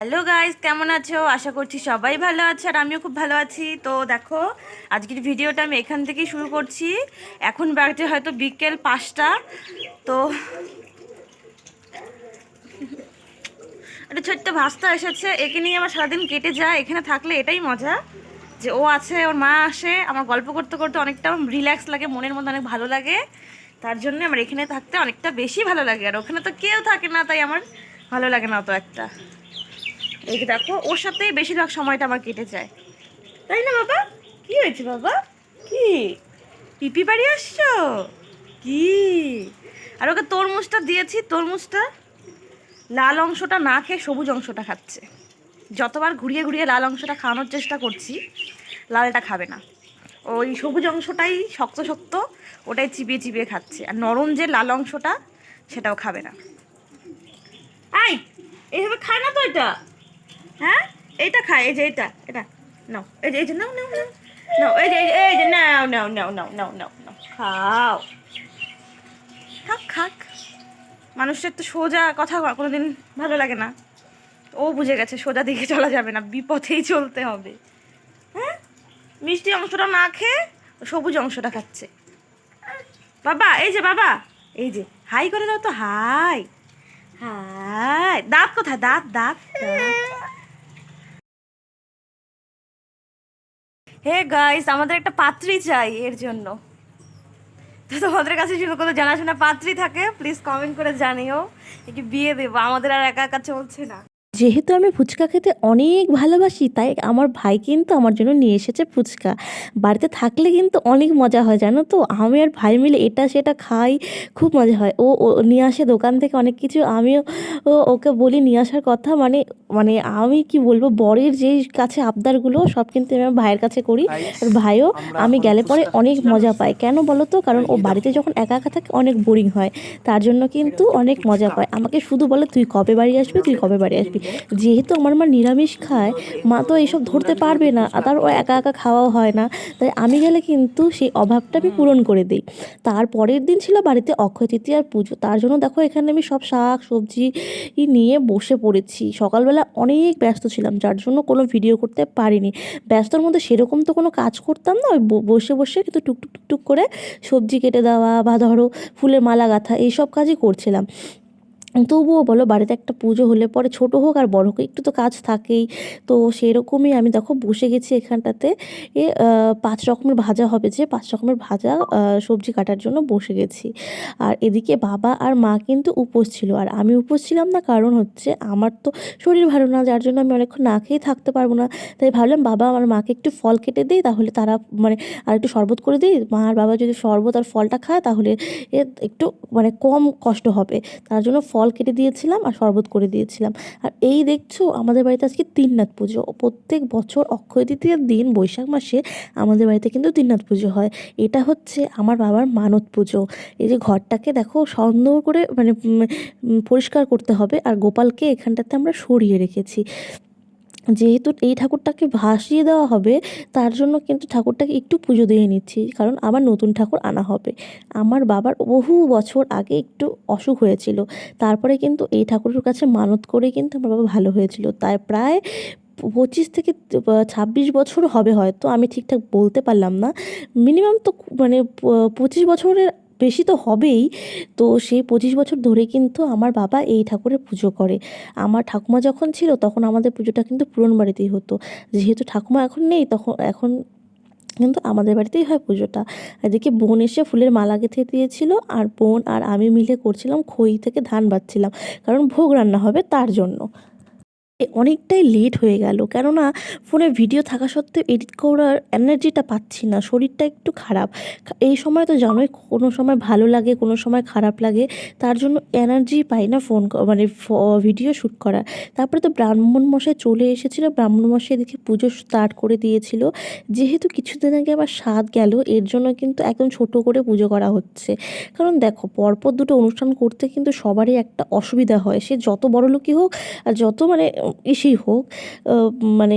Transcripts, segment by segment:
Hello guys, কেমন আছো? আশা করছি সবাই ভালো আছে আর আমিও খুব ভালো আছি। তো দেখো, আজকের ভিডিওটা আমি এখান থেকেই শুরু করছি। এখন বাজে হয়তো বিকেল 5টা। তো একটা ছোট্ট ভাস্তা এসেছে, একে নিয়ে আমার সারাদিন কেটে যায়। এখানে থাকলে এটাই মজা যে ও আছে, ওর মা আসে, আমার গল্প করতে করতে অনেকটা রিল্যাক্স লাগে, মনের মধ্যে অনেক ভালো লাগে। তার জন্য আমার এখানে থাকতে অনেকটা বেশি ভালো লাগে। আর ওখানে তো কেউ থাকে না, তাই আমার ভালো লাগে না অত একটা। এই যে দেখো, ওর সাথেই বেশিরভাগ সময়টা আমার কেটে যায়, তাই না বাবা? কি হয়েছে বাবা? কি পিপি বাড়ি আসছো? কি? আর ওকে তরমুজটা দিয়েছি, তরমুজটা লাল অংশটা না খেয়ে সবুজ অংশটা খাচ্ছে। যতবার ঘুরিয়ে ঘুরিয়ে লাল অংশটা খাওয়ানোর চেষ্টা করছি, লালটা খাবে না। ওই সবুজ অংশটাই শক্ত শক্ত, ওটাই চিবিয়ে চিবিয়ে খাচ্ছে। আর নরম যে লাল অংশটা, সেটাও খাবে না। আই, এইভাবে খায় না তো এটা। হ্যাঁ, এইটা খায়, এই যে এটা এটা নাও, এই যে নাও নাও নাও নাও, এই যে নাও নাও নাও নাও নাও নাও নাও, খাও। খাক খাক। মানুষের তো সোজা কথা কোনোদিন ভালো লাগে না। ও বুঝে গেছে সোজা দিকে চলা যাবে না, বিপথেই চলতে হবে। হ্যাঁ, মিষ্টি অংশটা না খেয়ে সবুজ অংশটা খাচ্ছে। বাবা, এই যে বাবা, এই যে হাই করে দাও তো, হাই হাই। দাঁত কোথায়? দাঁত দাঁত দাঁত। হে গাইস, আমাদের একটা পাত্রী চাই এর জন্য। তো তোমাদের কাছে যদি কোনো জানাশোনা পাত্রী থাকে, প্লিজ কমেন্ট করে জানিও, একে বিয়ে দেবো। আমাদের আর একা একা চলছে না। যেহেতু আমি ফুচকা খেতে অনেক ভালোবাসি, তাই আমার ভাই কিন্তু আমার জন্য নিয়ে এসেছে ফুচকা। বাড়িতে থাকলে কিন্তু অনেক মজা হয়, জানো তো। আমি আর ভাই মিলে এটা সেটা খাই, খুব মজা হয়। ও ও নিয়ে আসে দোকান থেকে অনেক কিছু, আমিও ওকে বলি নিয়ে আসার কথা। মানে মানে আমি কি বলবো, বরের যেই কাছে আবদারগুলো সব কিন্তু আমি আমার ভাইয়ের কাছে করি। গাইস, আর ভাইও আমরা আমি এখন গেলে পরে ফুচকা অনেক খাচ্ছিলাম। মজা পায়। কেন বলো তো? কারণ আর ও এই বাড়িতে দেখো, যখন একা একা থাকে অনেক বোরিং হয়, তার জন্য এটা কিন্তু হচ্ছে অনেক মজা ফুচকা। পায়। আমাকে শুধু বলে তুই কবে বাড়ি আসবি, তুই আমরা এটা কবে বাড়ি কিনে আসবি। নিয়ে যেহেতু আমার মা নিরামিষ খায়, মা তো এইসব ধরতে ইংরাজি পারবে বইতে না, আর ফুচকা তার ও কি একা একা খাওয়াও হয় না। তাই আমি গেলে কিন্তু সেই অভাবটা আমি পূরণ করে দিই। তার পরের দিন ছিল বাড়িতে অক্ষয় তৃতীয়ার পুজো। তার জন্য দেখো এখানে আমি সব শাক সবজি নিয়ে বসে পড়েছি। সকালবেলা অনেক ব্যস্ত ছিলাম, যার জন্য কোনো ভিডিও করতে পারিনি। ব্যস্তর মধ্যে সেরকম তো কোনো কাজ করতাম না, ওই বসে বসে কিন্তু টুকটুক টুকটুক করে সবজি কেটে দেওয়া বা ধরো ফুলের মালা গাঁথা এইসব কাজই করছিলাম। তবুও বলো, বাড়িতে একটা পুজো হলে পরে ছোট হোক আর বড় হোক, একটু তো কাজ থাকেই। তো সেরকমই আমি দেখো বসে গেছি এখানটাতে। 5 রকমের ভাজা হবে, যে 5 রকমের ভাজা সবজি কাটার জন্য বসে গেছি। আর এদিকে বাবা আর মা কিন্তু উপোস ছিল, আর আমি উপোস ছিলাম না, কারণ হচ্ছে আমার তো শরীর ভালো না, যার জন্য আমি অনেকক্ষণ না খেয়ে থাকতে পারবো না। তাই ভাবলাম বাবা আমার মাকে একটু ফল কেটে দিই, তাহলে তারা মানে আর একটু শরবত করে দিই। মা আর বাবা যদি শরবত আর ফলটা খায়, তাহলে একটু মানে কম কষ্ট হবে। তার জন্য ফল কেটে দিয়েছিলাম আর শরবত করে দিয়েছিলাম। আর এই দেখছো, আমাদের বাড়িতে আজকে তিননাথ পুজো। প্রত্যেক বছর অক্ষয় তৃতীয়ার দিন বৈশাখ মাসে আমাদের বাড়িতে কিন্তু তিননাথ পুজো হয়। এটা হচ্ছে আমার বাবার মানত পুজো। এই যে ঘরটাকে দেখো সুন্দর করে মানে পরিষ্কার করতে হবে, আর গোপালকে এখানটাতে আমরা সরিয়ে রেখেছি। যেহেতু এই ঠাকুরটাকে ভাসিয়ে দেওয়া হবে, তার জন্য কিন্তু ঠাকুরটাকে একটু পুজো দিয়ে নিচ্ছি, কারণ আবার নতুন ঠাকুর আনা হবে। আমার বাবার বহু বছর আগে একটু অসুখ হয়েছিল, তারপরে কিন্তু এই ঠাকুরের কাছে মানত করে কিন্তু আমার বাবা ভালো হয়েছিল। তাই প্রায় 25 থেকে 26 বছর হবে হয়তো, আমি ঠিকঠাক বলতে পারলাম না। মিনিমাম তো মানে 25 বছরের বেশি তো হবেই। তো সেই 25 বছর ধরে কিন্তু আমার বাবা এই ঠাকুরের পুজো করে। আমার ঠাকুমা যখন ছিল তখন আমাদের পুজোটা কিন্তু পুরনো বাড়িতেই হতো। যেহেতু ঠাকুমা এখন নেই, তখন এখন কিন্তু আমাদের বাড়িতেই হয় পুজোটা। এদিকে বোন এসে ফুলের মালা গেঁথে দিয়েছিল, আর বোন আর আমি মিলে করছিলাম খই থেকে ধান বাছছিলাম, কারণ ভোগ রান্না হবে তার জন্য। অনেকটাই লেট হয়ে গেল, কেননা ফোনে ভিডিও থাকা সত্ত্বেও এডিট করার এনার্জিটা পাচ্ছি না, শরীরটা একটু খারাপ। এই সময় তো জানোই, কোনো সময় ভালো লাগে, কোনো সময় খারাপ লাগে, তার জন্য এনার্জি পাই না ফোন মানে ভিডিও শ্যুট করার। তারপরে তো ব্রাহ্মণ মশাই চলে এসেছিলো, ব্রাহ্মণ মশাই এদিকে পুজো স্টার্ট করে দিয়েছিল। যেহেতু কিছুদিন আগে আমার স্বাদ গেল, এর জন্য কিন্তু একদম ছোট করে পুজো করা হচ্ছে। কারণ দেখো, পরপর দুটো অনুষ্ঠান করতে কিন্তু সবারই একটা অসুবিধা হয়, সে যত বড়লোকই হোক আর যত মানে ইসেই হোক, মানে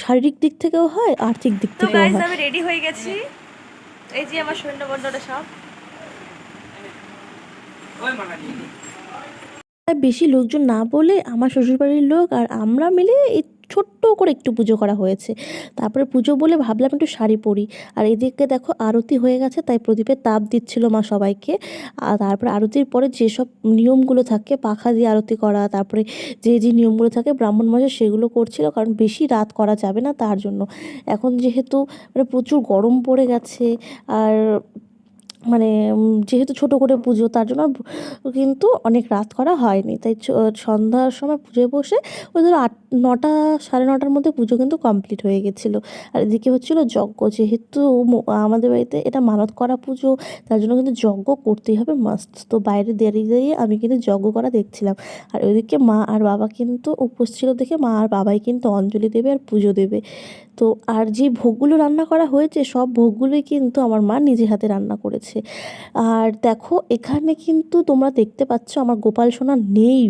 শারীরিক দিক থেকেও হয়, আর্থিক দিক তো থেকেও গাইজ, হয়। আমি রেডি হয়ে গেছি। এই যে আমার সৈন্যবন্ধটা সব। ওই মানা আর বেশি লোকজন না বলে আমার শ্বশুরবাড়ির লোক আর আমরা মিলে এই ছোট্ট করে একটু পুজো করা হয়েছে। তারপরে পুজো বলে ভাবলাম একটু শাড়ি পরি। আর এদিকে দেখো আরতি হয়ে গেছে, তাই প্রদীপের তাপ দিচ্ছিল মা সবাইকে। আর তারপরে আরতির পরে যেসব নিয়মগুলো থাকে, পাখা দিয়ে আরতি করা, তারপরে যে নিয়মগুলো থাকে ব্রাহ্মণ মশাই সেগুলো করছিল, কারণ বেশি রাত করা যাবে না তার জন্য। এখন যেহেতু মানে প্রচুর গরম পড়ে গেছে, আর মানে যেহেতু ছোট করে পুজো তার জন্য কিন্তু অনেক রাত করা হয়নি, তাই সন্ধ্যার সময় পুজোয় বসে ওই ধরো 9টা 9:30টার মধ্যে পুজো কিন্তু কমপ্লিট হয়ে গেছিলো। আর এদিকে হচ্ছিলো যজ্ঞ, যেহেতু আমাদের বাড়িতে এটা মানত করা পুজো, তার জন্য কিন্তু যজ্ঞ করতেই হবে মাস্ট। তো বাইরে দাঁড়িয়ে দাঁড়িয়ে আমি কিন্তু যজ্ঞ করা দেখছিলাম। আর ওইদিকে মা আর বাবা কিন্তু উপোস ছিল দেখে মা আর বাবাই কিন্তু অঞ্জলি দেবে আর পুজো দেবে। তো আর যে ভোগগুলো রান্না করা হয়েছে সব ভোগগুলোই কিন্তু আমার মা নিজে হাতে রান্না করেছে। আর দেখো এখানে কিন্তু তোমরা দেখতে পাচ্ছ আমার গোপাল সোনা নেই,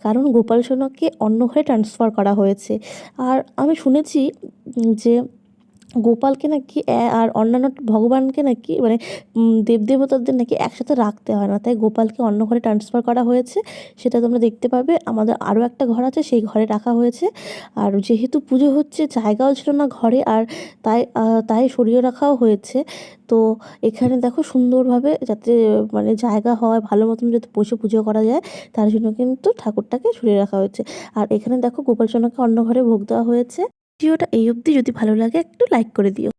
কারণ গোপাল সোনাকে অন্য ঘরে ট্রান্সফার করা হয়েছে। আর আমি শুনেছি যে গোপালকে নাকি আর অন্যান্য ভগবানকে নাকি মানে দেবদেবতাদের নাকি একসাথে রাখতে হয় না, তাই গোপালকে অন্য ঘরে ট্রান্সফার করা হয়েছে। সেটা তোমরা দেখতে পাবে, আমাদের আরও একটা ঘর আছে সেই ঘরে রাখা হয়েছে। আর যেহেতু পুজো হচ্ছে জায়গাও ছিল না ঘরে, আর তাই সরিয়ে রাখাও হয়েছে। তো এখানে দেখো সুন্দরভাবে যাতে মানে জায়গা হয় ভালো মতন যাতে বসে পুজো করা যায়, তার জন্য কিন্তু ঠাকুরটাকে সরিয়ে রাখা হয়েছে। আর এখানে দেখো গোপাল সোনাকে অন্য ঘরে ভোগ দেওয়া হয়েছে। ভিডিওটা এই অবধি, যদি ভালো লাগে একটু লাইক করে দিও।